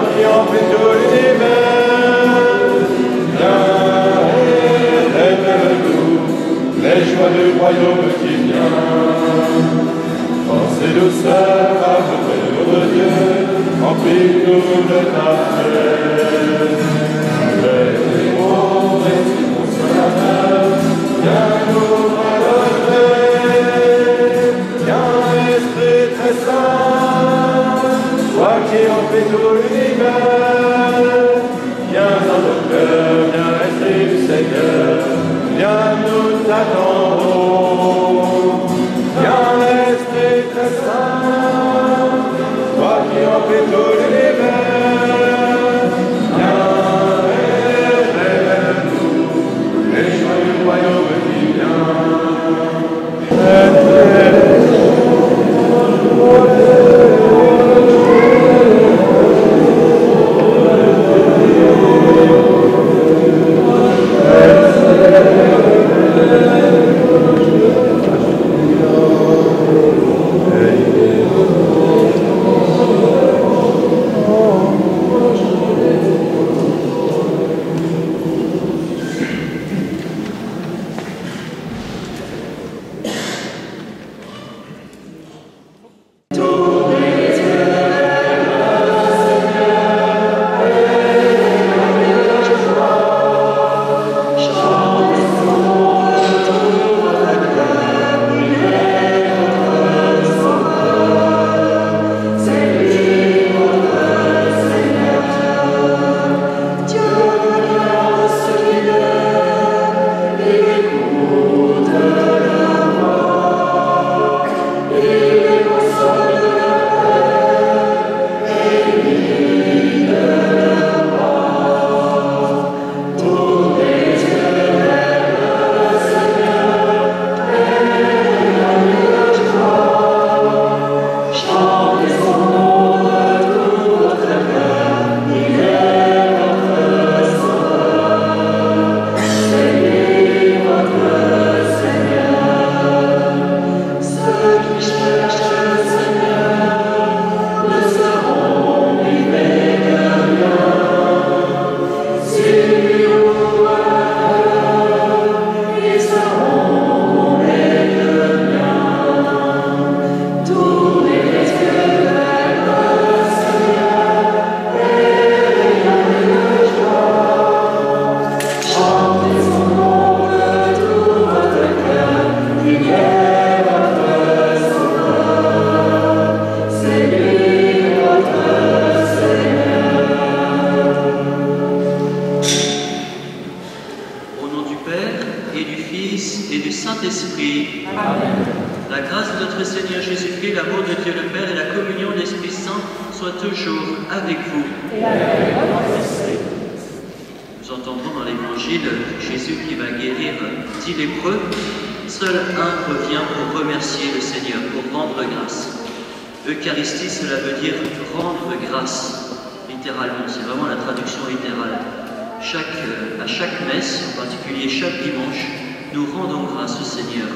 qui en fait tout l'univers, viens et révèle-nous les joies du royaume qui vient. Force et douceur, amour de Dieu, remplis-nous de ta paix. Les démons et tes consolateurs, viens nous relever. Viens, Esprit très saint, toi qui en fais tout l'univers, viens dans nos cœurs, viens, Esprit du Seigneur, viens, nous t'attendons. Viens, Esprit très saint, toi qui en fais tout l'univers, viens et révèle-nous les joies du royaume qui vient. Eucharistie, cela veut dire rendre grâce, littéralement, c'est vraiment la traduction littérale. À chaque messe, en particulier chaque dimanche, nous rendons grâce au Seigneur,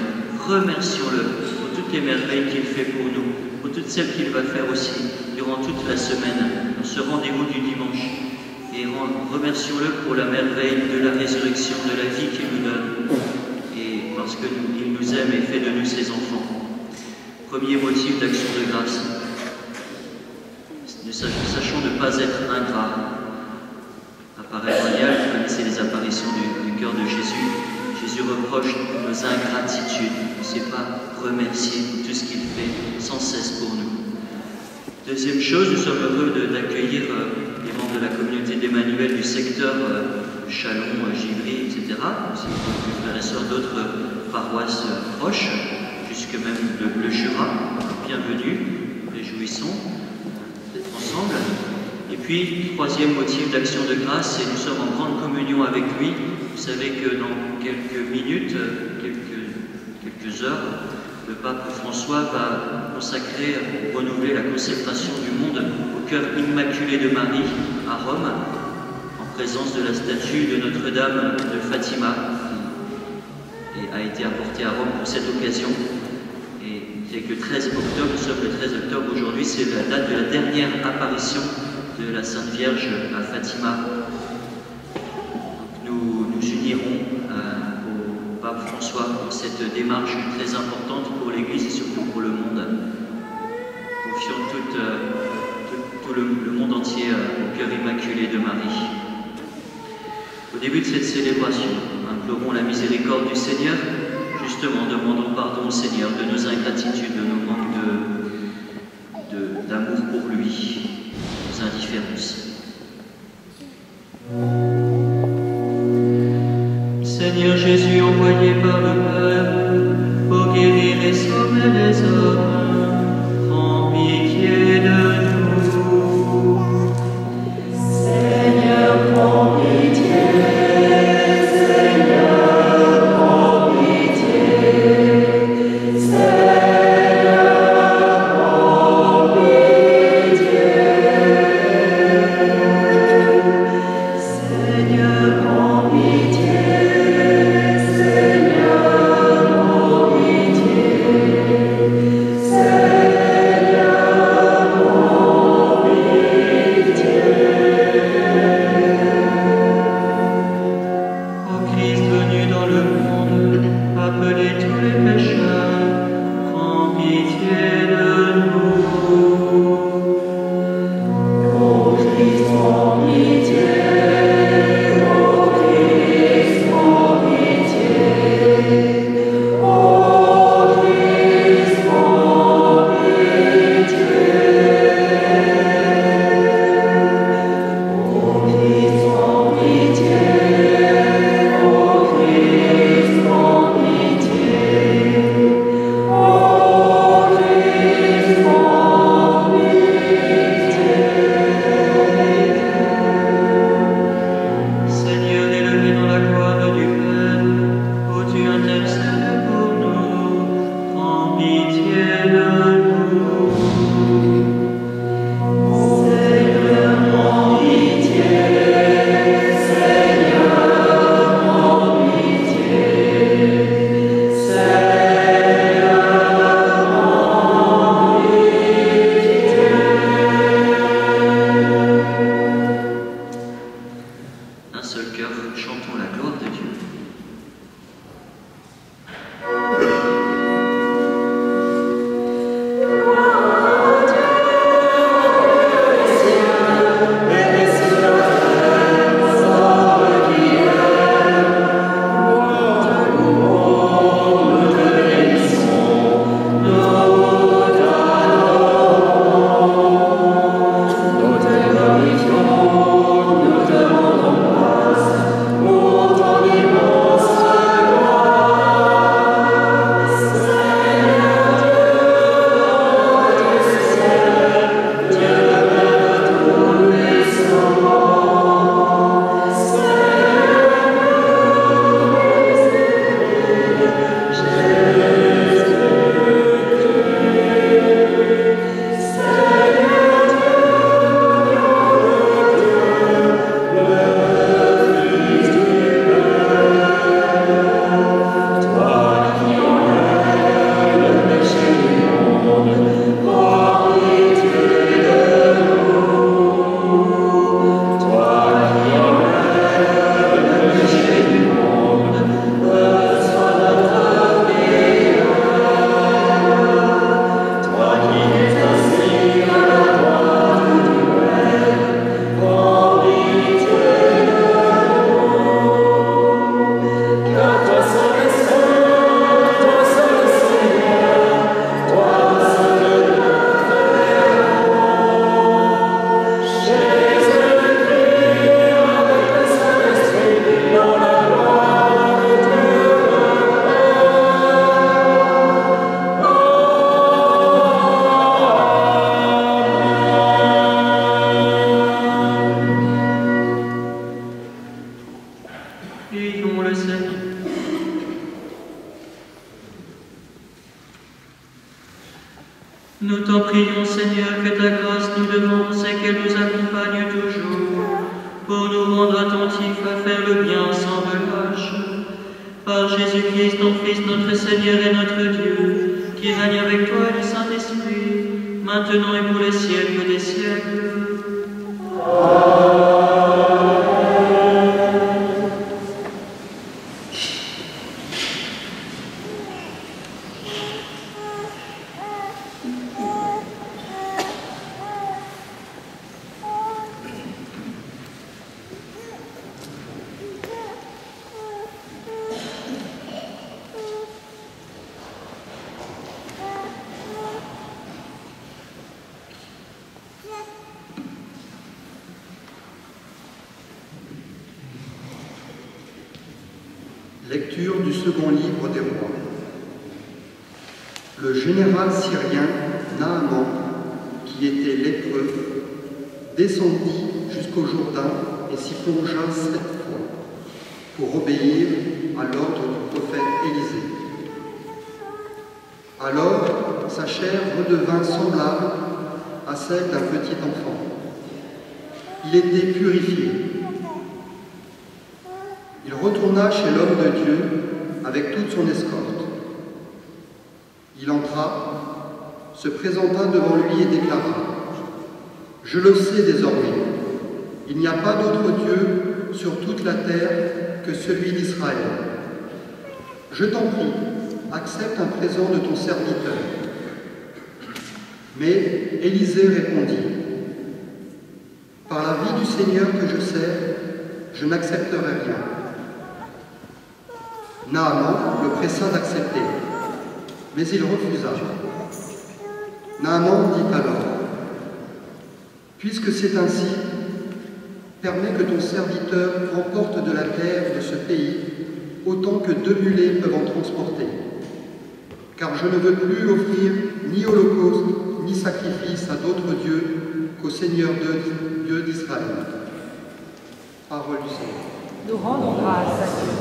remercions-le pour toutes les merveilles qu'il fait pour nous, pour toutes celles qu'il va faire aussi durant toute la semaine, dans ce rendez-vous du dimanche. Et remercions-le pour la merveille de la résurrection, de la vie qu'il nous donne, et parce qu'il nous aime et fait de nous ses enfants. Premier motif d'action de grâce. Sachons ne pas être ingrats. Apparaît Royal, vous connaissez les apparitions du cœur de Jésus. Jésus reproche nos ingratitudes. Il ne sait pas remercier pour tout ce qu'il fait sans cesse pour nous. Deuxième chose, nous sommes heureux d'accueillir les membres de la communauté d'Emmanuel du secteur Chalon, Givry, etc. Aussi des frères et sœurs d'autres paroisses proches, jusque même le Jura. Bienvenue, réjouissons d'être ensemble. Et puis, troisième motif d'action de grâce, c'est nous sommes en grande communion avec lui. Vous savez que dans quelques minutes, quelques heures, le pape François va consacrer, renouveler la consécration du monde au cœur immaculé de Marie à Rome, en présence de la statue de Notre-Dame de Fatima, qui a été apportée à Rome pour cette occasion. Et c'est que 13 octobre, nous sommes le 13 octobre aujourd'hui, c'est la date de la dernière apparition de la Sainte Vierge à Fatima. Nous nous unirons au pape François pour cette démarche très importante pour l'Église et surtout pour le monde. Confions tout le monde entier au cœur immaculé de Marie. Au début de cette célébration, implorons la miséricorde du Seigneur. Justement, demandons pardon au Seigneur de nos ingratitudes, de nos manques d'amour pour lui, nos indifférences. Seigneur Jésus, envoyé par le Père pour guérir et sauver les hommes, prends pitié de nous. Seigneur, prends pitié. Nous t'en prions, Seigneur, que ta grâce nous devance et qu'elle nous accompagne toujours, pour nous rendre attentifs à faire le bien sans relâche. Par Jésus-Christ, ton Fils, notre Seigneur et notre Dieu, qui règne avec toi et le Saint-Esprit, maintenant et pour les siècles des siècles. Lecture du second livre des rois. Le général syrien Naaman, qui était lépreux, descendit jusqu'au Jourdain et s'y plongea 7 fois pour obéir à l'ordre du prophète Élisée. Alors sa chair redevint semblable à celle d'un petit enfant. Il était purifié. Il retourna chez l'homme de Dieu avec toute son escorte. Il entra, se présenta devant lui et déclara : « Je le sais désormais, il n'y a pas d'autre Dieu sur toute la terre que celui d'Israël. Je t'en prie, accepte un présent de ton serviteur. » Mais Élisée répondit : « Par la vie du Seigneur que je sers, je n'accepterai rien. » Naaman le pressa d'accepter, mais il refusa. Naaman dit alors : « Puisque c'est ainsi, permets que ton serviteur emporte de la terre de ce pays autant que 2 mulets peuvent en transporter. Car je ne veux plus offrir ni holocauste ni sacrifice à d'autres dieux qu'au Seigneur Dieu d'Israël. » Parole du Seigneur. Nous rendons grâce à Dieu.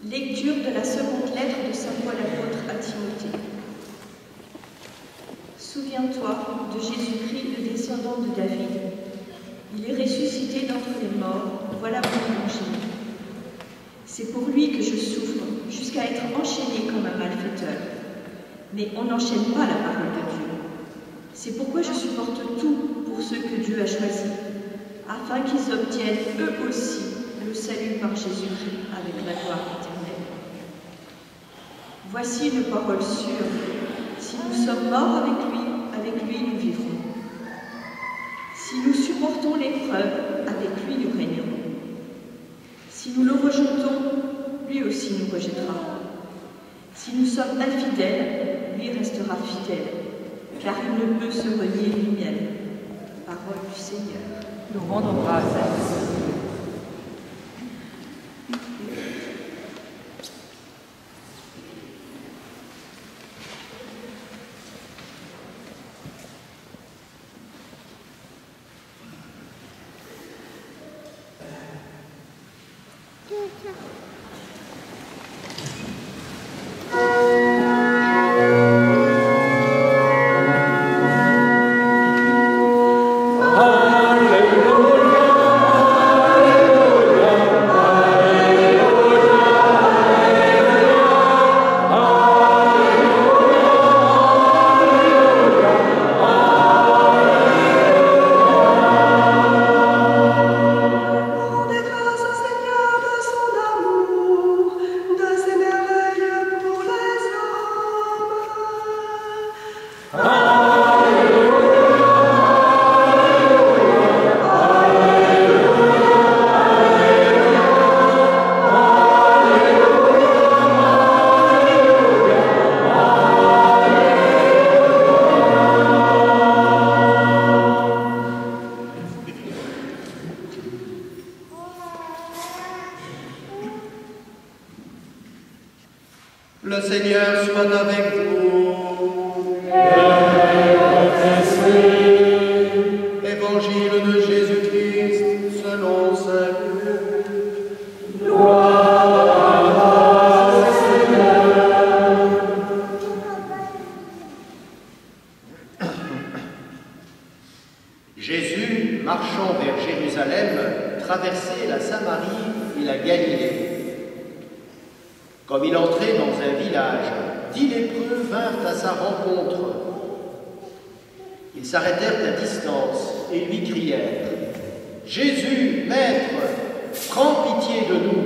Lecture de la seconde lettre de saint Paul apôtre à Timothée. Souviens-toi de Jésus-Christ, le descendant de David. Il est ressuscité d'entre les morts, voilà mon évangile. C'est pour lui que je souffre, jusqu'à être enchaîné comme un malfaiteur. Mais on n'enchaîne pas la parole de Dieu. C'est pourquoi je supporte tout pour ceux que Dieu a choisis, afin qu'ils obtiennent eux aussi le salut par Jésus-Christ avec la gloire éternelle. Voici une parole sûre. Si nous sommes morts avec lui nous vivrons. Si nous supportons l'épreuve, avec lui nous régnerons. Si nous le rejetons, lui aussi nous rejettera. Si nous sommes infidèles, lui restera fidèle, car il ne peut se renier lui-même. Parole du Seigneur. Nous rendons grâce à Dieu. Le Seigneur soit avec vous. Évangile de Jésus-Christ selon saint Luc. Gloire à toi, Seigneur. Jésus, marchant vers Jérusalem, traversait la Samarie et la Galilée. Comme il entrait dans un village, 10 lépreux vinrent à sa rencontre. Ils s'arrêtèrent à distance et lui crièrent « Jésus, Maître, prends pitié de nous !»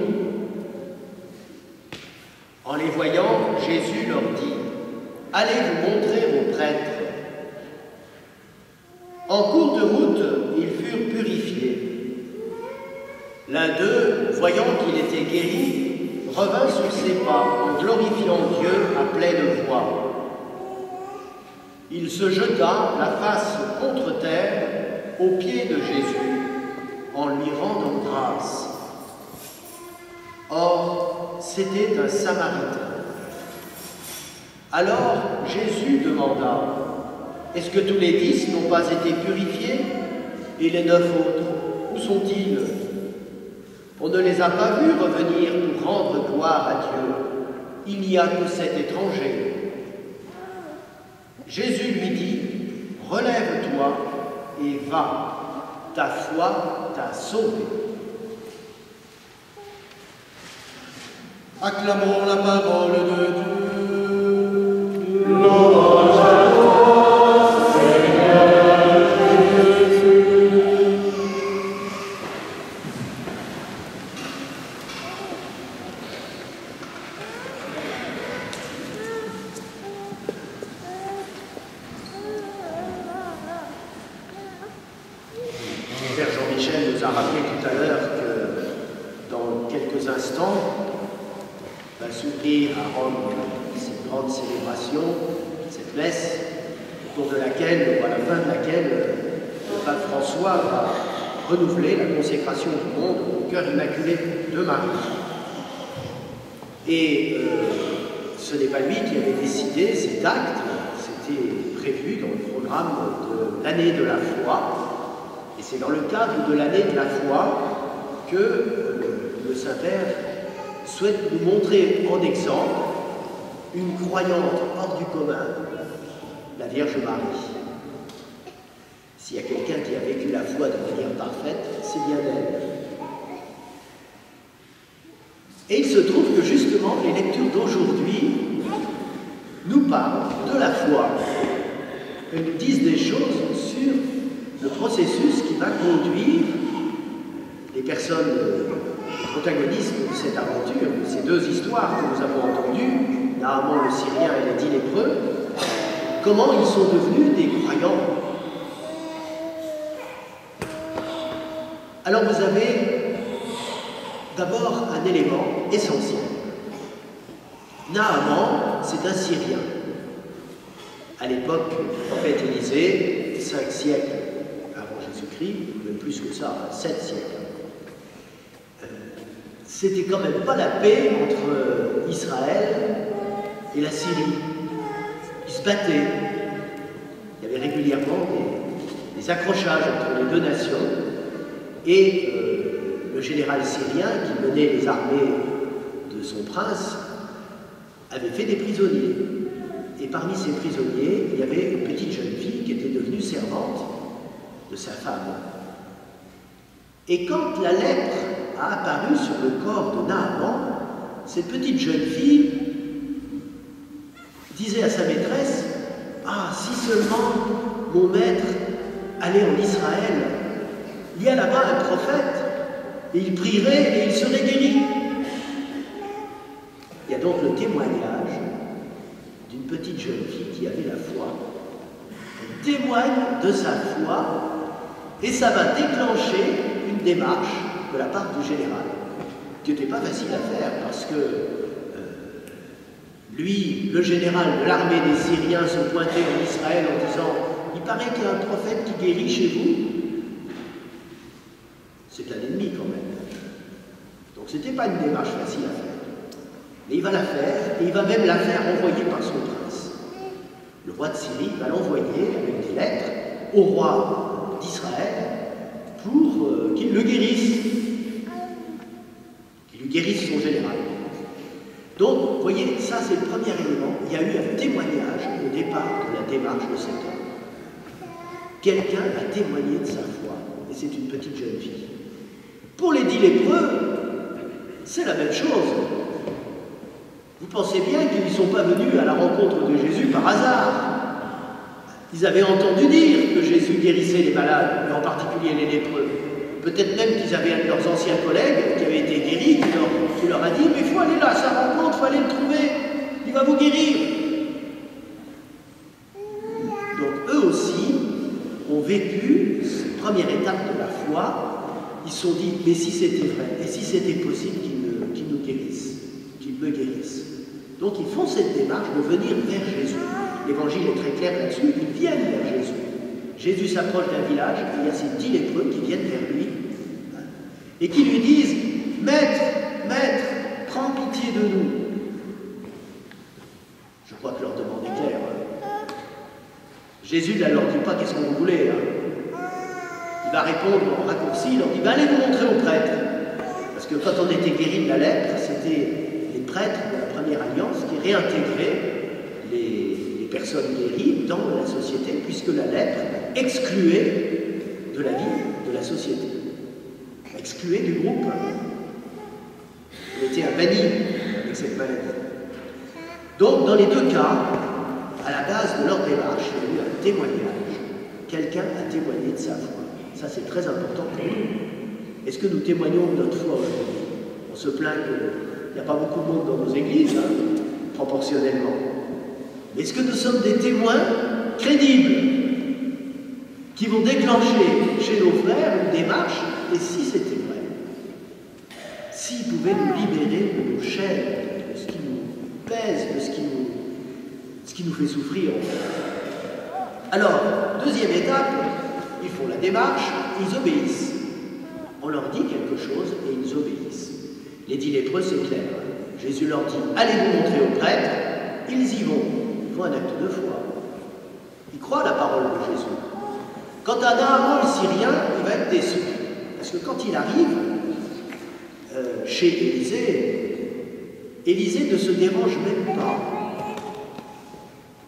En les voyant, Jésus leur dit « Allez vous montrer aux prêtres. » En cours de route, ils furent purifiés. L'un d'eux, voyant qu'il était guéri, revint sur ses pas en glorifiant Dieu à pleine voix. Il se jeta la face contre terre aux pieds de Jésus en lui rendant grâce. Or, c'était un Samaritain. Alors Jésus demanda « Est-ce que tous les 10 n'ont pas été purifiés? Et les 9 autres, où sont-ils? On ne les a pas vus revenir pour rendre gloire à Dieu. Il n'y a que cet étranger. » Jésus lui dit « Relève-toi et va, ta foi t'a sauvé. » Acclamons la parole de Dieu. Louange à toi, Seigneur Jésus. Père Jean-Michel nous a rappelé tout à l'heure que dans quelques instants va s'ouvrir à Rome cette grande célébration, cette messe, au cours de laquelle, ou à la fin de laquelle, le pape François va renouveler la consécration du monde au cœur immaculé de Marie. Et ce n'est pas lui qui avait décidé cet acte, c'était prévu dans le programme de l'année de la foi. Et c'est dans le cadre de l'année de la foi que le Saint-Père souhaite nous montrer en exemple une croyante hors du commun, la Vierge Marie. S'il y a quelqu'un qui a vécu la foi de manière parfaite, c'est bien elle. Et il se trouve que justement, les lectures d'aujourd'hui nous parlent de la foi. Elles nous disent des choses sur le processus qui va conduire les personnes protagonistes de cette aventure, de ces deux histoires que nous avons entendues, Naaman le Syrien et les 10 lépreux, comment ils sont devenus des croyants. Alors vous avez d'abord un élément essentiel. Naaman, c'est un Syrien. À l'époque du prophète Élisée, 5 siècles avant Jésus-Christ, même plus que ça, 7 siècles. C'était quand même pas la paix entre Israël et la Syrie. Ils se battaient. Il y avait régulièrement des accrochages entre les deux nations. Et le général syrien qui menait les armées de son prince avait fait des prisonniers. Et parmi ces prisonniers, il y avait une petite jeune fille qui était devenue servante de sa femme. Et quand la lèpre a apparu sur le corps de Naaman, cette petite jeune fille disait à sa maîtresse: « Ah, si seulement mon maître allait en Israël, il y a là-bas un prophète, et il prierait et il serait guéri. » Il y a donc le témoignage d'une petite jeune fille qui avait la foi. Elle témoigne de sa foi et ça va déclencher une démarche de la part du général, qui n'était pas facile à faire parce que lui, le général de l'armée des Syriens, se pointait en Israël en disant: « Il paraît qu'il y a un prophète qui guérit chez vous. » C'est un ennemi quand même. Donc c'était pas une démarche facile à faire. Mais il va la faire, et il va même la faire envoyer par son prince. Le roi de Syrie va l'envoyer avec des lettres au roi d'Israël pour qu'il le guérisse, qu'il lui guérisse son général. Donc, vous voyez, ça c'est le premier élément. Il y a eu un témoignage au départ de la démarche de cet homme. Quelqu'un a témoigné de sa foi, et c'est une petite jeune fille. Pour les 10 lépreux, c'est la même chose. Vous pensez bien qu'ils ne sont pas venus à la rencontre de Jésus par hasard. Ils avaient entendu dire que Jésus guérissait les malades, et en particulier les lépreux. Peut-être même qu'ils avaient un de leurs anciens collègues qui avait été guéri, qui leur a dit: « Mais il faut aller là, à sa rencontre, il faut aller le trouver, il va vous guérir. » Donc eux aussi ont vécu cette première étape de la foi. Ils se sont dit: « Mais si c'était vrai, et si c'était possible qu'il nous guérisse, qu'il me guérisse. » Donc ils font cette démarche de venir vers Jésus. L'évangile est très clair là-dessus, ils viennent vers Jésus. Jésus s'approche d'un village, et il y a ces 10 lépreux qui viennent vers lui et qui lui disent: « Maître, Maître, prends pitié de nous. » Je crois que leur demande est claire. Jésus ne leur dit pas: « Qu'est-ce que vous voulez ?» Il va répondre en raccourci, il leur dit: « Allez vous montrer au prêtre. » Parce que quand on était guéri de la lèpre, c'était les prêtres de la première alliance qui réintégraient les personnes guéries dans la société, puisque la lèpre excluait de la vie de la société, excluait du groupe. On était banni avec cette maladie. Donc, dans les deux cas, à la base de leur démarche, il y a eu un témoignage. Quelqu'un a témoigné de sa foi. Ça, c'est très important pour nous. Est-ce que nous témoignons de notre foi aujourd'hui? On se plaint qu'il n'y a pas beaucoup de monde dans nos églises, proportionnellement. Mais est-ce que nous sommes des témoins crédibles qui vont déclencher chez nos frères une démarche? Et si c'était vrai, s'ils pouvaient nous libérer de nos chaînes, de ce qui nous pèse, de ce qui nous fait souffrir. Alors, deuxième étape, ils font la démarche, ils obéissent. On leur dit quelque chose et ils obéissent. Les 10 lépreux, c'est clair. Jésus leur dit: « Allez vous montrer au prêtre. » Ils y vont. Ils font un acte de foi. Ils croient la parole de Jésus. Quant à Naaman le Syrien, il va être déçu. Parce que quand il arrive chez Élisée ne se dérange même pas.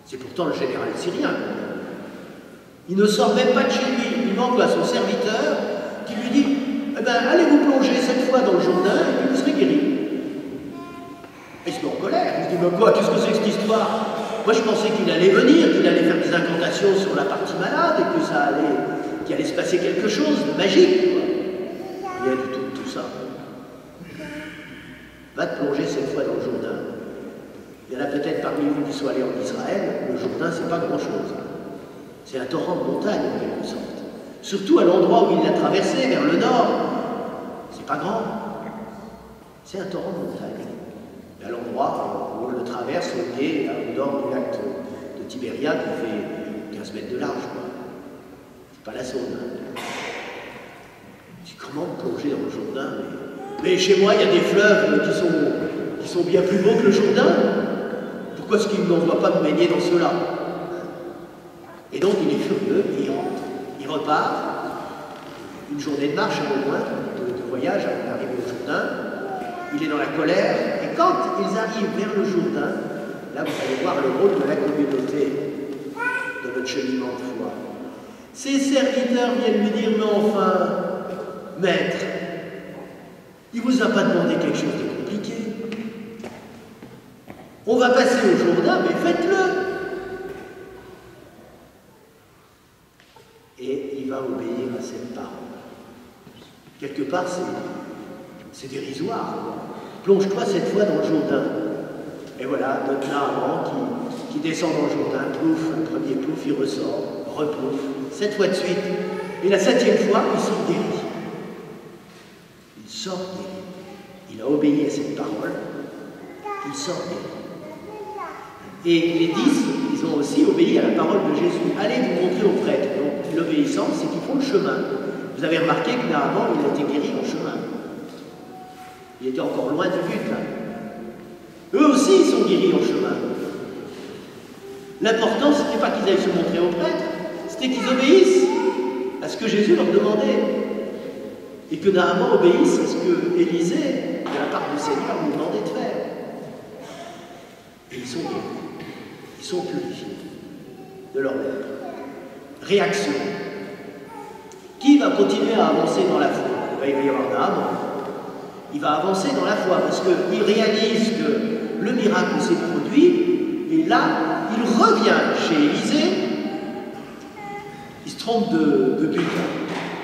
C'est pourtant le général syrien. Il ne sort même pas de chez lui. Il envoie son serviteur qui lui dit: « Eh bien, allez vous plonger cette fois dans le Jourdain et puis vous serez guéri. » Il se met en colère. Il se dit: « Mais quoi, qu'est-ce que c'est que cette histoire? Moi, je pensais qu'il allait venir, qu'il allait faire des incantations sur la partie malade et que qu'il allait se passer quelque chose de magique. » Rien du tout de tout ça. Va te plonger cette fois dans le Jourdain. Il y en a peut-être parmi vous qui sont allés en Israël. Le Jourdain, c'est pas grand-chose. C'est un torrent de montagne, en quelque sorte. Surtout à l'endroit où il l'a traversé, vers le nord. C'est pas grand. C'est un torrent de montagne. Et à l'endroit où on le traverse, au pied, au nord du lac de Tibériade, il fait 15 mètres de large. C'est pas la Saône. Je dis: comment plonger dans le Jourdain? Mais chez moi, il y a des fleuves qui sont bien plus beaux que le Jourdain. Pourquoi est-ce qu'il n'envoie pas me baigner dans ceux-là? Et donc, il est furieux, et il rentre. Il repart. une journée de marche un peu loin, de voyage avant d'arriver au Jourdain. Il est dans la colère, et quand ils arrivent vers le Jourdain, là vous allez voir le rôle de la communauté de notre cheminement de foi. Ses serviteurs viennent lui dire, mais enfin, maître, il ne vous a pas demandé quelque chose de compliqué. On va passer au Jourdain, mais faites-le. Et il va obéir à cette parole. Quelque part, c'est dérisoire. Plonge-toi cette fois dans le Jourdain. Et voilà, notre Naaman qui descend dans le Jourdain, plouf, un premier plouf, il ressort, replouf, 7 fois de suite. Et la 7e fois, il sort guéri. Il sort guéri. Il a obéi à cette parole, il sort guéri. Et les 10, ils ont aussi obéi à la parole de Jésus. Allez vous montrer aux prêtres. Donc l'obéissance, c'est qu'ils font le chemin. Vous avez remarqué que Naaman, il a été guéri en chemin. Il était encore loin du but, là. Eux aussi, ils sont guéris en chemin. L'important, ce n'était pas qu'ils aillent se montrer aux prêtres, c'était qu'ils obéissent à ce que Jésus leur demandait. Et que Naaman obéisse à ce que Élisée, de la part du Seigneur, lui demandait de faire. Et ils sont guéris. Ils sont purifiés de leur lèpre. Réaction. Qui va continuer à avancer dans la foi? Il va y avoir Naaman. Il va avancer dans la foi parce qu'il réalise que le miracle s'est produit et là, il revient chez Élisée. Il se trompe de but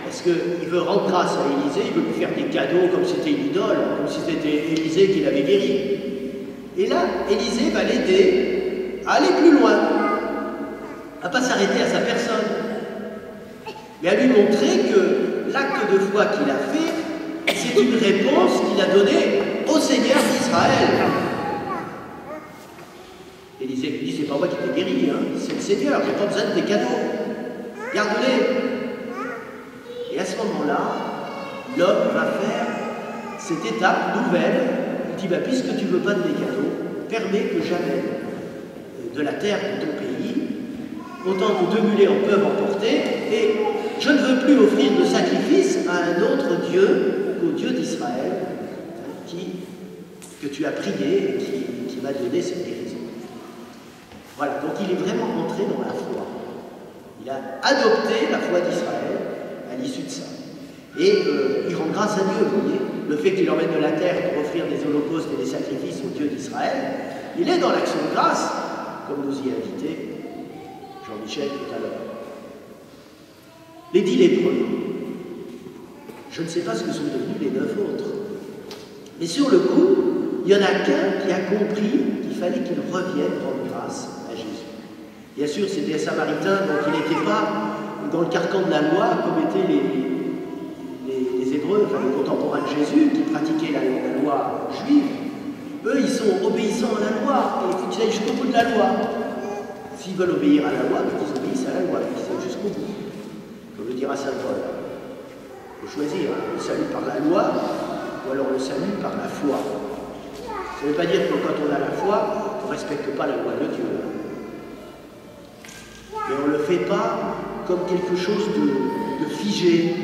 parce qu'il veut rendre grâce à Élisée, il veut lui faire des cadeaux comme si c'était une idole, comme si c'était Élisée qui l'avait guéri. Et là, Élisée va l'aider à aller plus loin, à ne pas s'arrêter à sa personne, mais à lui montrer que l'acte de foi qu'il a fait, c'est une réponse qu'il a donnée au Seigneur d'Israël. Élisée lui dit, c'est pas moi qui t'ai guéri, hein, c'est le Seigneur, j'ai pas besoin de tes cadeaux. Garde-les. Et à ce moment-là, l'homme va faire cette étape nouvelle. Il dit, bah, puisque tu ne veux pas de mes cadeaux, permets que j'amène de la terre de ton pays, autant que 2 mulets en peuvent emporter, et je ne veux plus offrir de sacrifice à un autre Dieu qu'au Dieu d'Israël, que tu as prié et qui m'a donné cette guérison. Voilà, donc il est vraiment entré dans la foi. Il a adopté la foi d'Israël à l'issue de ça. Et il rend grâce à Dieu, vous voyez. Le fait qu'il emmène de la terre pour offrir des holocaustes et des sacrifices au Dieu d'Israël, il est dans l'action de grâce, comme nous y a invité Jean-Michel tout à l'heure. Les 10 lépreux, je ne sais pas ce que sont devenus les 9 autres. Mais sur le coup, il y en a qu'un qui a compris qu'il fallait qu'il revienne rendre grâce à Jésus. Bien sûr, c'était un Samaritain, donc il n'était pas dans le carcan de la loi comme étaient les Hébreux, enfin les contemporains de Jésus, qui pratiquaient la loi juive. Eux, ils sont obéissants à la loi, et il faut qu'ils aillent jusqu'au bout de la loi. S'ils veulent obéir à la loi, ils obéissent à la loi, ils aillent jusqu'au bout. Comme le dira saint Paul. Il faut choisir, le salut par la loi, ou alors le salut par la foi. Ça ne veut pas dire que quand on a la foi, on ne respecte pas la loi de Dieu. Mais on ne le fait pas comme quelque chose de figé,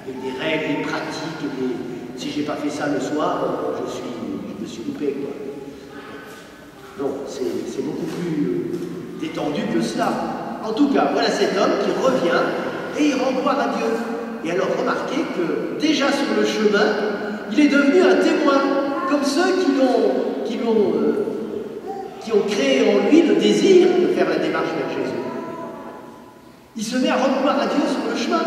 avec des règles, des pratiques, si j'ai pas fait ça le soir, je me suis loupé, quoi. Non, c'est beaucoup plus détendu que cela. En tout cas, voilà cet homme qui revient et il rend gloire à Dieu. Et alors remarquez que déjà sur le chemin, il est devenu un témoin, comme ceux qui ont créé en lui le désir de faire la démarche vers Jésus. Il se met à rendre gloire à Dieu sur le chemin.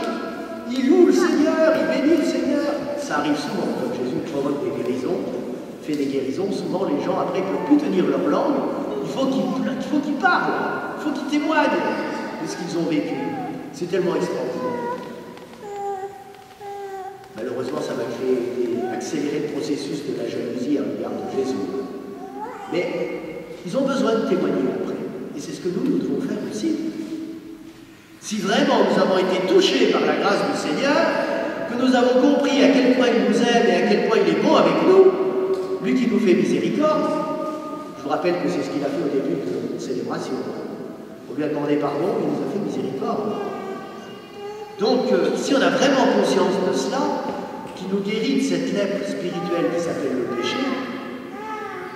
Il loue le Seigneur, il bénit le Seigneur. Ça arrive souvent, quand Jésus provoque des guérisons, fait des guérisons, souvent les gens après ne peuvent plus tenir leur langue, il faut qu'ils parlent, il faut qu'ils témoignent de ce qu'ils ont vécu. C'est tellement extraordinaire. Malheureusement, ça va accélérer le processus de la jalousie à l'égard de Jésus. Mais ils ont besoin de témoigner après. Et c'est ce que nous devons faire aussi. Si vraiment nous avons été touchés par la grâce du Seigneur, que nous avons compris à quel point il nous aime et à quel point il est bon avec nous, lui qui nous fait miséricorde, je vous rappelle que c'est ce qu'il a fait au début de notre célébration. On lui a demandé pardon, il nous a fait miséricorde. Donc, si on a vraiment conscience de cela, qui nous guérit de cette lèpre spirituelle qui s'appelle le péché,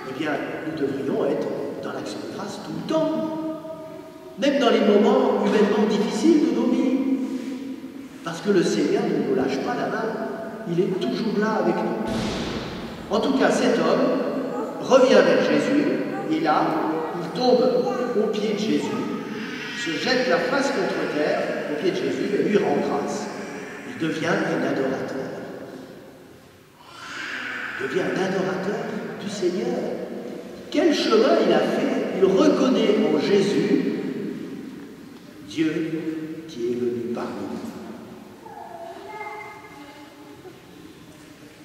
eh bien, nous devrions être dans l'action de grâce tout le temps, même dans les moments humainement difficiles de nos vies. Parce que le Seigneur ne nous lâche pas la main, il est toujours là avec nous. En tout cas, cet homme revient vers Jésus, et là, il tombe aux pieds de Jésus, se jette la face contre terre aux pieds de Jésus et lui rend grâce. Il devient un adorateur. Il devient un adorateur du Seigneur. Quel chemin il a fait? Il reconnaît en Jésus Dieu qui est venu parmi nous.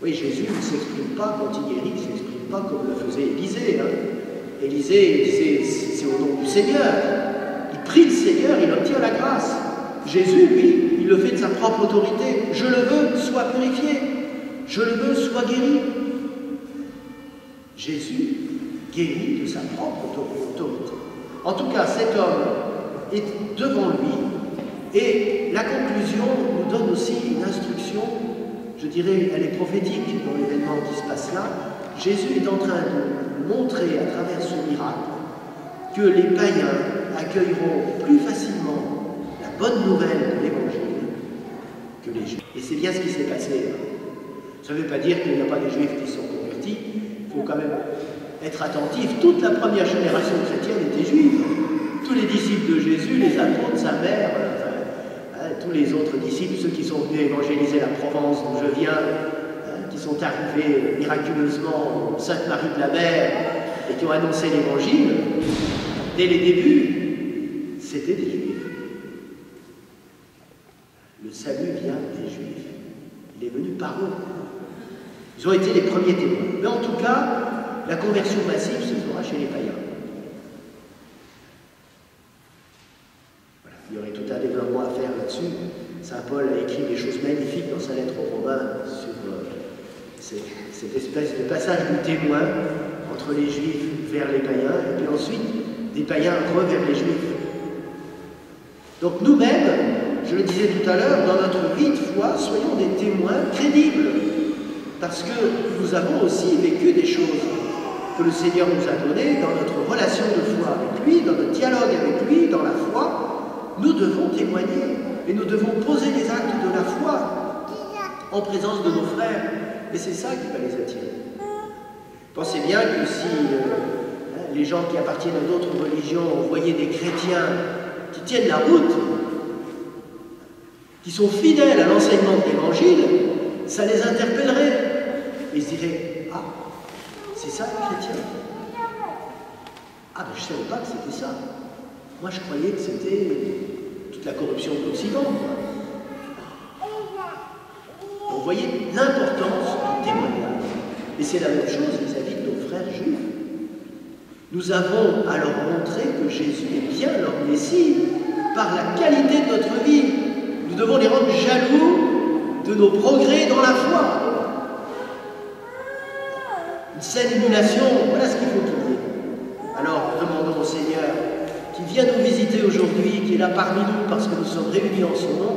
Oui, Jésus ne s'exprime pas quand il guérit, il ne s'exprime pas comme le faisait Élisée. Élisée disait, c'est au nom du Seigneur. Il prie le Seigneur, il obtient la grâce. Jésus, lui, il le fait de sa propre autorité. Je le veux, sois purifié. Je le veux, sois guéri. Jésus guérit de sa propre autorité. En tout cas, cet homme est devant lui et la conclusion nous donne aussi une instruction, je dirais, elle est prophétique dans l'événement qui se passe là. Jésus est en train de montrer à travers ce miracle que les païens accueilleront plus facilement la bonne nouvelle de l'Évangile que les Juifs. Et c'est bien ce qui s'est passé. Ça ne veut pas dire qu'il n'y a pas des Juifs qui sont convertis. Il faut quand même être attentif. Toute la première génération chrétienne était juive. Tous les disciples de Jésus, les apôtres, sa mère, tous les autres disciples, ceux qui sont venus évangéliser la Provence d'où je viens, qui sont arrivés miraculeusement Sainte-Marie de la Mer et qui ont annoncé l'Évangile, dès les débuts, c'était des Juifs. Le salut vient des Juifs. Il est venu par eux. Ils ont été les premiers témoins. Mais en tout cas, la conversion massive se fera chez les païens. Voilà. Il y aurait tout un développement à faire là-dessus. Saint Paul a écrit des choses magnifiques dans sa lettre aux Romains sur cette espèce de passage du témoin entre les Juifs vers les païens, et puis ensuite des païens vers les Juifs. Donc nous-mêmes, je le disais tout à l'heure, dans notre vie de foi, soyons des témoins crédibles, parce que nous avons aussi vécu des choses que le Seigneur nous a données dans notre relation de foi avec lui, dans notre dialogue avec lui, dans la foi. Nous devons témoigner et nous devons poser les actes de la foi en présence de nos frères. Et c'est ça qui va les attirer. Pensez bien que si les gens qui appartiennent à d'autres religions voyaient des chrétiens qui tiennent la route, qui sont fidèles à l'enseignement de l'Évangile, ça les interpellerait. Et ils se diraient, ah, c'est ça les chrétiens? Ah ben je ne savais pas que c'était ça. Moi je croyais que c'était toute la corruption de l'Occident. Vous voyez l'importance du témoignage. Et c'est la même chose vis-à-vis de nos frères juifs. Nous avons à leur montrer que Jésus est bien leur Messie par la qualité de notre vie. Nous devons les rendre jaloux de nos progrès dans la foi. Une saine émulation, voilà ce qu'il faut qu'il y ait. Alors, demandons au Seigneur qui vient nous visiter aujourd'hui, qui est là parmi nous parce que nous sommes réunis en son nom,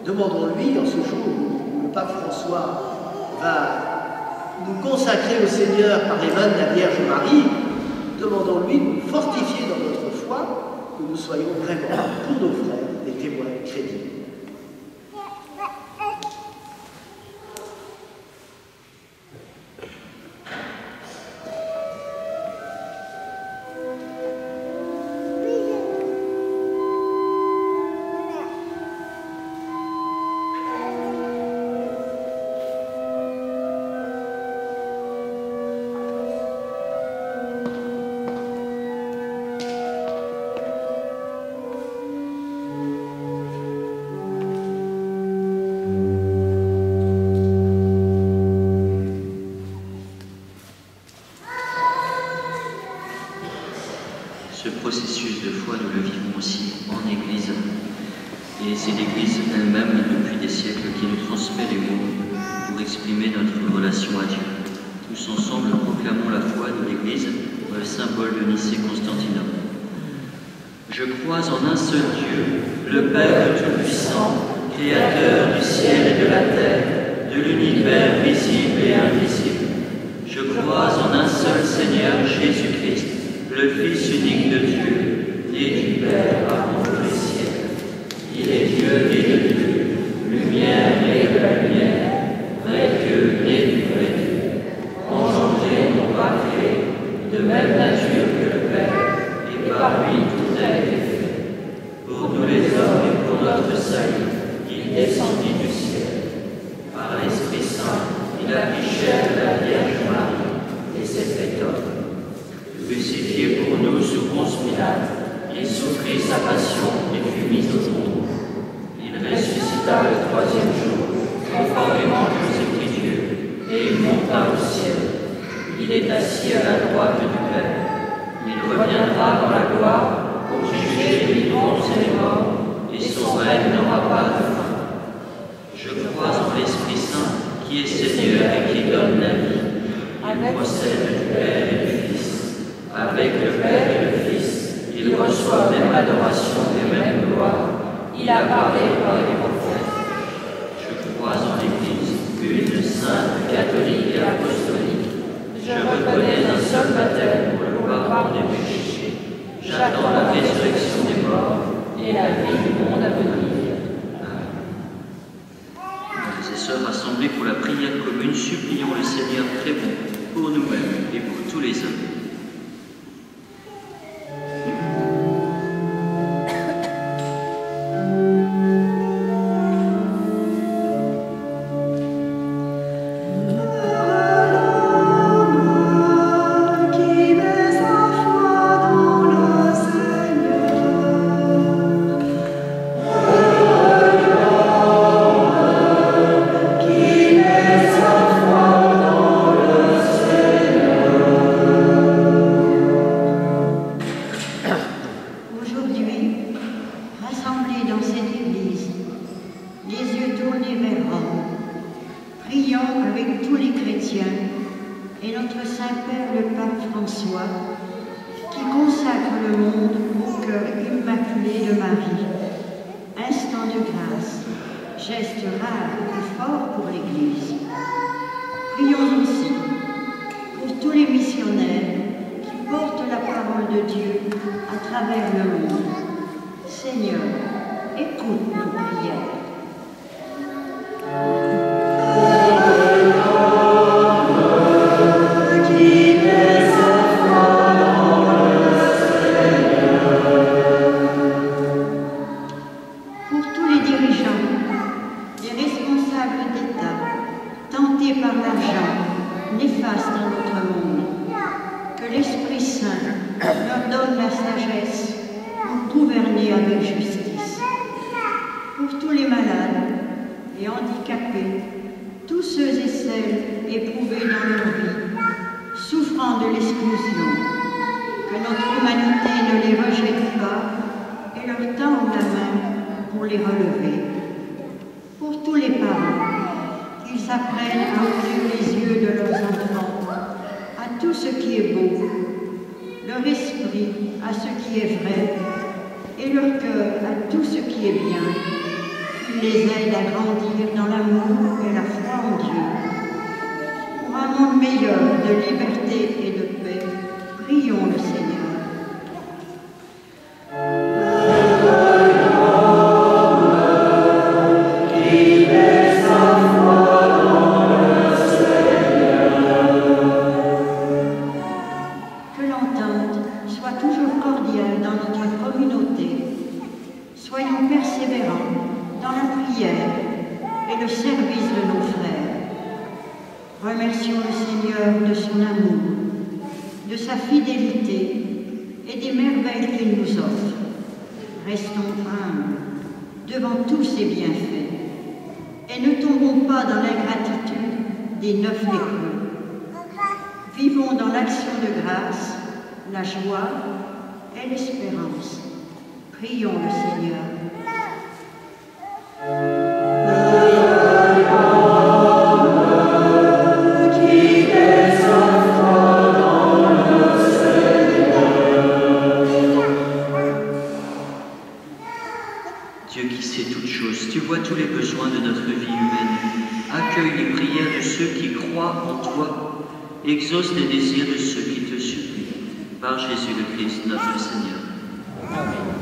demandons-lui en ce jour où le pape François va nous consacrer au Seigneur par les mains de la Vierge Marie, demandons-lui de nous fortifier dans notre foi, que nous soyons vraiment pour nos frères des témoins crédibles. Ce processus de foi, nous le vivons aussi en Église. Et c'est l'Église elle-même, depuis des siècles, qui nous transmet les mots pour exprimer notre relation à Dieu. Tous ensemble, proclamons la foi de l'Église, le symbole de Nicée-Constantinople. Je crois en un seul Dieu, le Père Tout-Puissant, Créateur du ciel et de la terre, de l'univers visible et invisible. Je crois en un seul Seigneur Jésus-Christ, le Fils unique de Dieu, né du Père avant tous les siècles. Il est Dieu né de Dieu, lumière née de la lumière, vrai Dieu né du vrai Dieu, engendré non pas créé, de même nature que le Père, et par lui tout a été fait. Pour nous les hommes et pour notre salut, il descendit du ciel. Par l'Esprit Saint, il a pris chair de la Vierge Marie et s'est fait homme. Crucifié pour nous sous Ponce Pilate, il souffrit sa passion et fut mis au tombeau. Il ressuscita le troisième jour, conformément aux Écritures, et il monta au ciel. Il est assis à la droite du Père. Il reviendra dans la gloire pour juger les vivants et les morts, et son règne n'aura pas de fin. Je crois en l'Esprit Saint, qui est Seigneur et qui donne la vie. Il procède du Père et du Fils. Avec le Père et le Fils, il reçoit même l'adoration et même gloire. Il a parlé par les prophètes. Je crois en l'Église, une sainte, catholique et apostolique. Je reconnais un seul baptême pour le pardon des péchés. J'attends la résurrection des morts et la vie du monde à venir. Frères et sœurs rassemblés pour la prière commune, supplions le Seigneur très bon pour nous-mêmes et pour tous les hommes. Dieu qui sait toutes choses, tu vois tous les accueille les prières de ceux qui croient en toi, exauce les désirs de ceux qui te supplient. Par Jésus le Christ, notre Seigneur. Amen.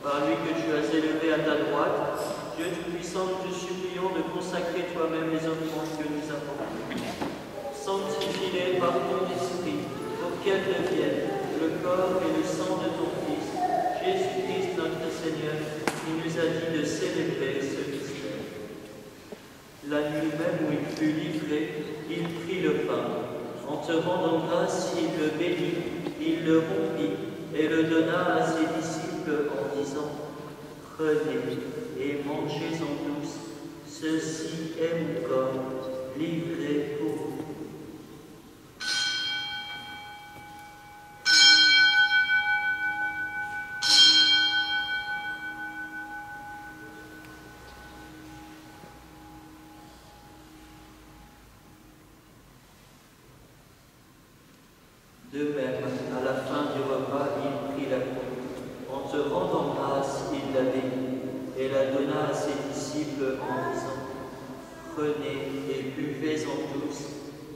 Par lui que tu as élevé à ta droite, Dieu Tout-Puissant, nous te supplions de conserver consacrer toi-même les offrandes que nous apportons. Sanctifie-les par ton esprit, pour qu'elles deviennent le corps et le sang de ton Fils, Jésus-Christ notre Seigneur, qui nous a dit de célébrer ce mystère. La nuit même où il fut livré, il prit le pain. En te rendant grâce, il le bénit, il le rompit et le donna à ses disciples en disant: Prenez et mangez-en tous, ceci est mon corps, livré pour vous. De même, à la fin du repas, il prit la coupe. En te rendant grâce, il la bénit et la donna à ses disciples en disant: Prenez et buvez-en tous,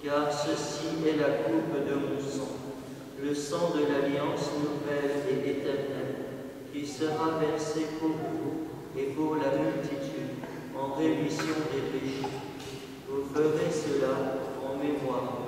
car ceci est la coupe de mon sang, le sang de l'alliance nouvelle et éternelle, qui sera versé pour vous et pour la multitude en rémission des péchés. Vous ferez cela en mémoire de moi.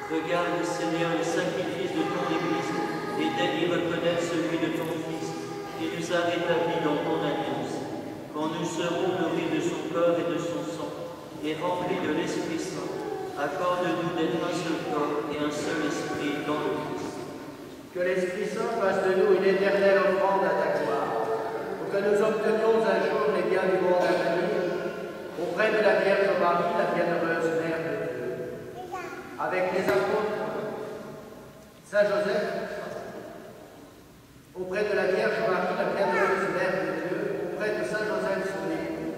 Regarde, Seigneur, le sacrifice de ton Église et daigne y reconnaître celui de ton Fils qui nous a rétablis dans ton alliance. Quand nous serons nourris de son corps et de son sang et remplis de l'Esprit Saint, accorde-nous d'être un seul corps et un seul esprit dans le Christ. Que l'Esprit Saint fasse de nous une éternelle offrande à ta gloire, pour que nous obtenions un jour les biens du monde à venir, auprès de la Vierge Marie, la bienheureuse Mère de Dieu, avec les apôtres, Saint Joseph, auprès de la Vierge Marie, la bienheureuse Mère de Dieu, auprès de Saint Joseph son époux,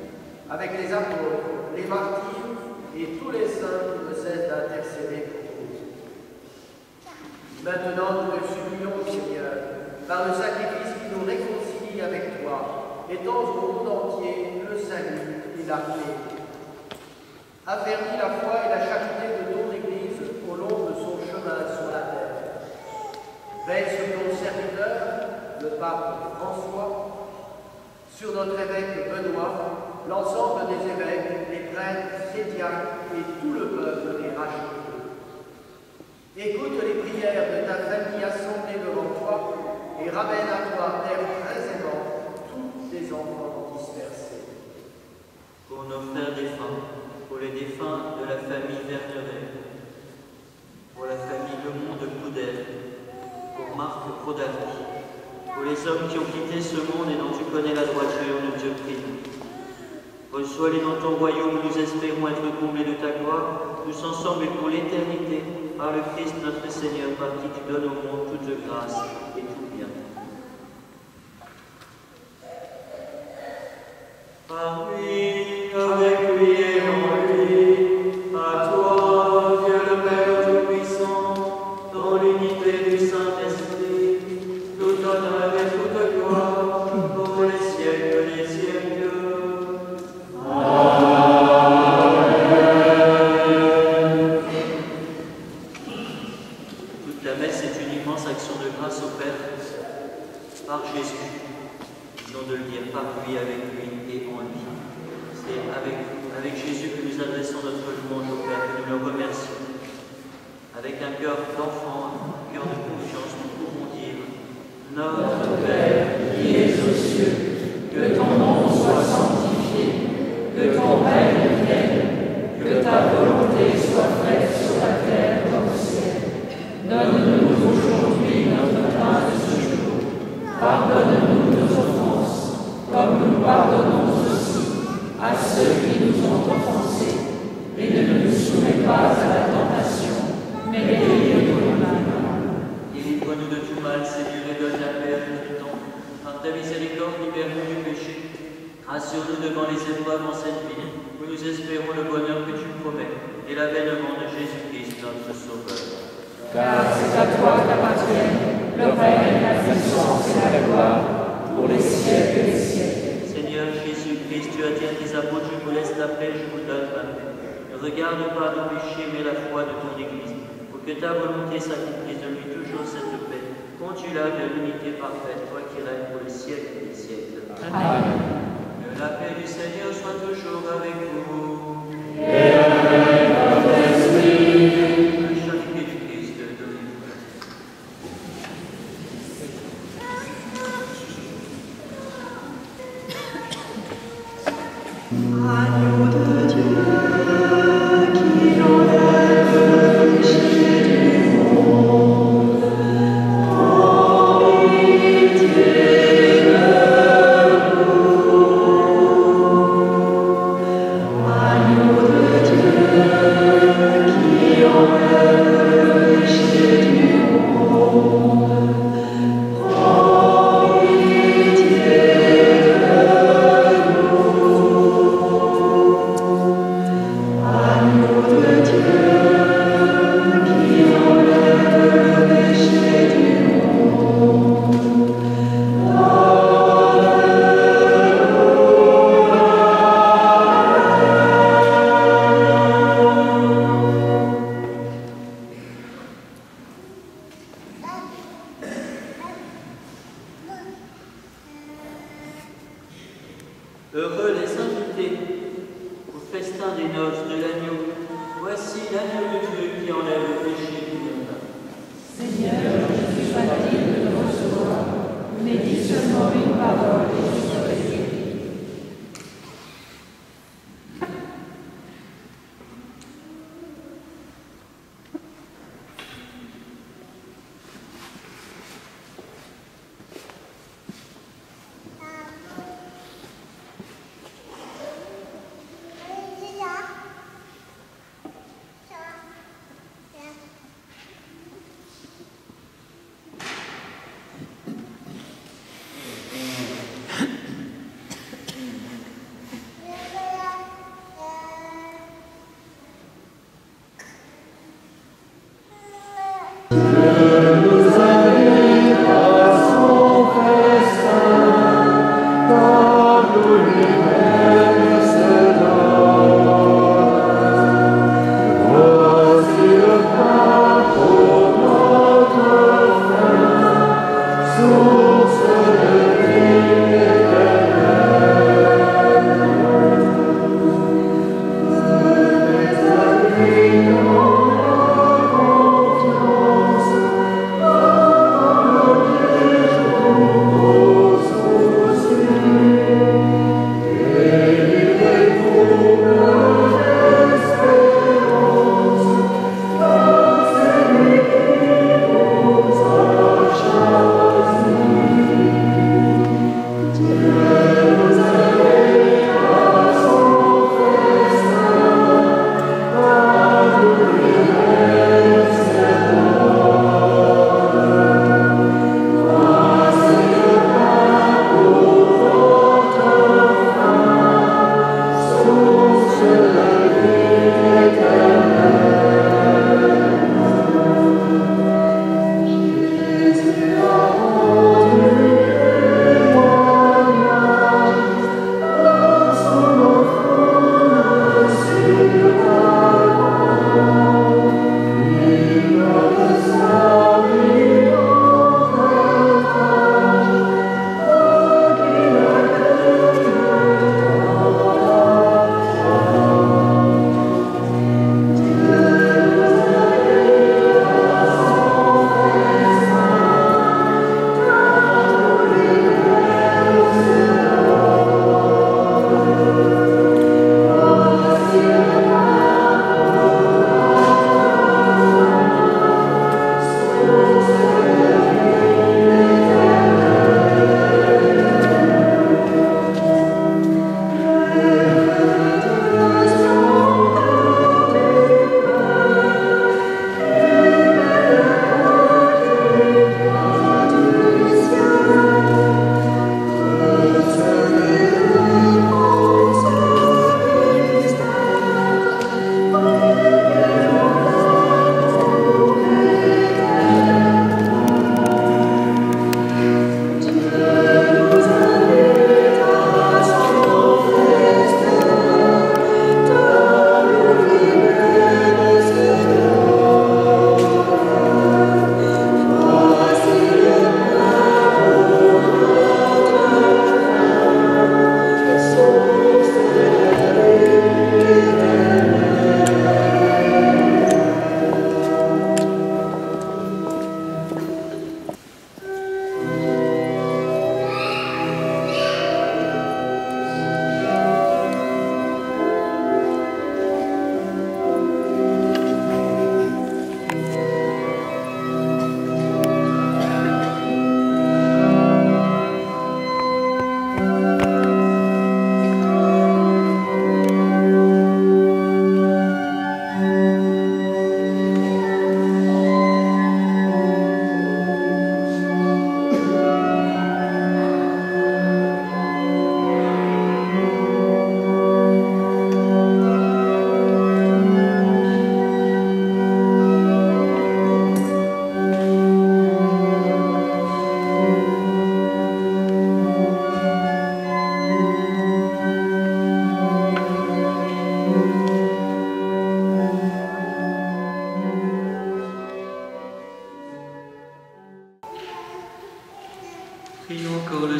avec les apôtres, les martyrs et tous les saints qui ne cessent d'intercéder pour nous. Maintenant, nous le supplions, Seigneur, par le sacrifice qui nous réconcilie avec toi, étends au monde entier le salut et la paix. Affermis la foi et la charité de ton Église au long de son chemin sur la terre. Veille sur ton serviteur, le pape François, sur notre évêque Benoît, l'ensemble des évêques, les prêtres, les diacres et tout le peuple des rachetés. Écoute les prières de ta famille assemblée devant toi et ramène à toi, Père très aimant, tous tes enfants dispersés. Pour nos frères défunts, pour les défunts de la famille Verneret, pour la famille Lemont de Coudel, pour Marc Prodaki, pour les hommes qui ont quitté ce monde et dont tu connais la droiture, nous te prions. Reçois-les dans ton royaume, nous espérons être comblés de ta gloire, tous ensemble et pour l'éternité, par le Christ notre Seigneur, par qui tu donnes au monde toute grâce et tout bien. Par lui, avec lui et en lui, à toi, Dieu le Père Tout-Puissant, dans l'unité du Saint-Esprit, tout honneur et toute gloire, pour les siècles des siècles. Toute la messe est une immense action de grâce au Père, par Jésus, disons de le dire, par lui, avec lui et en lui. C'est avec Jésus que nous adressons notre louange au Père, que nous le remercions. Avec un cœur d'enfant, un cœur de confiance, nous pouvons dire: Notre Père qui es ceux qui nous ont offensés, et ne nous soumets pas à la tentation, mais délivre-nous du mal. Délivre-nous de tout mal, Seigneur, et donne la paix à notre temps. Par ta miséricorde, libère-nous du péché. Rassure-nous devant les épreuves en cette vie, où nous espérons le bonheur que tu promets, et l'avènement de Jésus-Christ, notre Sauveur. Car c'est à toi qu'appartiennent le règne, la puissance et la gloire, pour les siècles des siècles. Seigneur Jésus-Christ, tu as dit à tes apôtres, je vous laisse la paix, je vous donne ma paix. Ne regarde pas nos péchés, mais la foi de ton Église, pour que ta volonté s'accomplisse de lui toujours cette paix. Conduis-la vers l'unité parfaite, toi qui règnes pour les siècles des siècles. Amen. Que la paix du Seigneur soit toujours avec vous. Et avec votre esprit. La charité du Christ, donnez-vous. Agneau de Dieu, qui enlève le péché du monde, prends pitié de nous. Agneau de Dieu, qui enlève le péché du monde, prends pitié de nous. Agneau de Dieu, qui enlève le péché du monde, Heureux les invités au festin des noces de l'agneau. Voici l'agneau de Dieu qui enlève le péché du monde. Seigneur, je suis pas digne de te recevoir, mais dis seulement une parole et je serai guéri.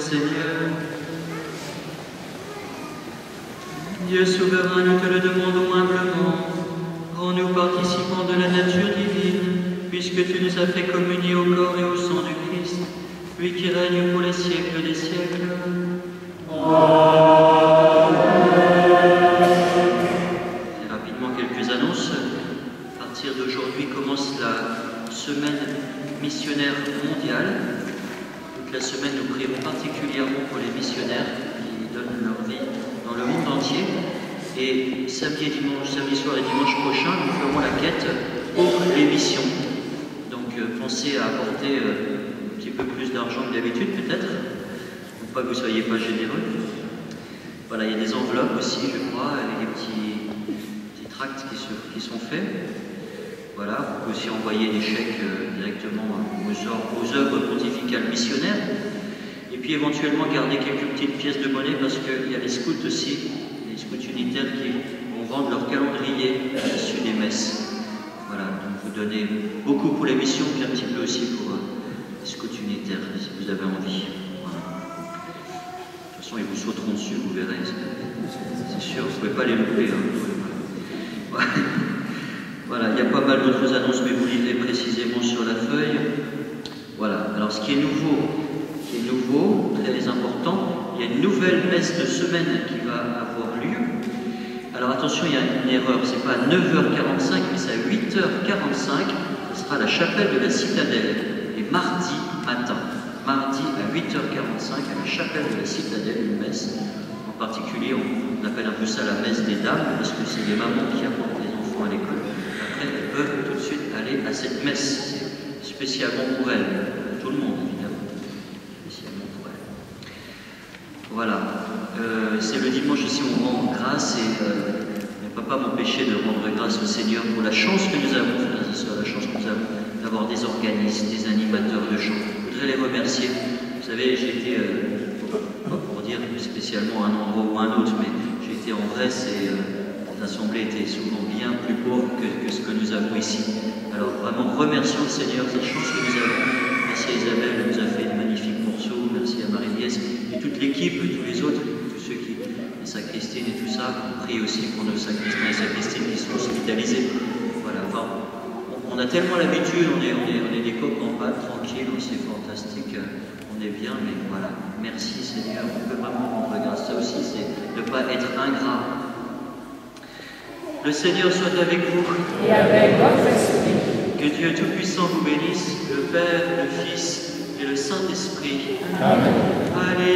Seigneur. Dieu souverain, nous te le demandons humblement. Rends-nous participants de la nature divine, puisque tu nous as fait communier au corps et au sang du Christ, lui qui règne pour les siècles des siècles. Et rapidement, quelques annonces. À partir d'aujourd'hui commence la semaine missionnaire mondiale. Toute la semaine, nous prierons particulièrement pour les missionnaires qui donnent leur vie dans le monde entier. Et samedi soir et dimanche prochain, nous ferons la quête pour les missions. Donc pensez à apporter un petit peu plus d'argent que d'habitude peut-être, pour pas que vous ne soyez pas généreux. Voilà, il y a des enveloppes aussi, je crois, avec des petits tracts qui sont faits. Voilà, vous pouvez aussi envoyer des chèques directement aux œuvres pontificales missionnaires. Et puis éventuellement garder quelques petites pièces de monnaie parce qu'il y a les scouts aussi, les scouts unitaires qui vont vendre leur calendrier issu des messes. Voilà, donc vous donnez beaucoup pour les missions, puis un petit peu aussi pour les scouts unitaires, si vous avez envie. Voilà. De toute façon, ils vous sauteront dessus, vous verrez. C'est sûr, vous ne pouvez pas les louper. Hein. Voilà, il y a pas mal d'autres annonces, mais vous lirez précisément sur la feuille. Voilà, alors ce qui est nouveau, très important, il y a une nouvelle messe de semaine qui va avoir lieu. Alors attention, il y a une erreur, c'est pas à 9h45, mais c'est à 8h45. Ce sera à la chapelle de la Citadelle, et mardi matin. Mardi à 8h45, à la chapelle de la Citadelle, une messe. En particulier, on appelle un peu ça la messe des dames, parce que c'est les mamans qui apportent les enfants à l'école. Après, elles peuvent tout de suite aller à cette messe. C'est spécialement pour elles, pour tout le monde évidemment. Spécialement pour elles. Voilà. C'est le dimanche ici, on rend grâce et ne peut pas m'empêcher de rendre grâce au Seigneur pour la chance que nous avons, frères et sœurs, la chance que nous avons d'avoir des organistes, des animateurs de chant. Je voudrais les remercier. Vous savez, j'ai été, pas pour dire spécialement à un endroit ou à un autre, mais j'ai été en Grèce et l'assemblée était souvent bien plus pauvre que ce que nous avons ici. Alors vraiment, remercions le Seigneur, cette chance que nous avons. Merci à Isabelle, elle nous a fait de magnifiques morceaux. Merci à Marie-Liesse et toute l'équipe, tous les autres, tous ceux qui, les sacristines et tout ça. On prie aussi pour nos sacristins et sacristines qui sont hospitalisés. Voilà, enfin, on a tellement l'habitude, on est des coqs en pâte, tranquilles, c'est fantastique. On est bien, mais voilà, merci Seigneur, on peut vraiment rendre grâce. Ça aussi, c'est de ne pas être ingrat. Le Seigneur soit avec vous. Et avec votre esprit. Que Dieu Tout-Puissant vous bénisse, le Père, le Fils et le Saint-Esprit. Amen. Allez.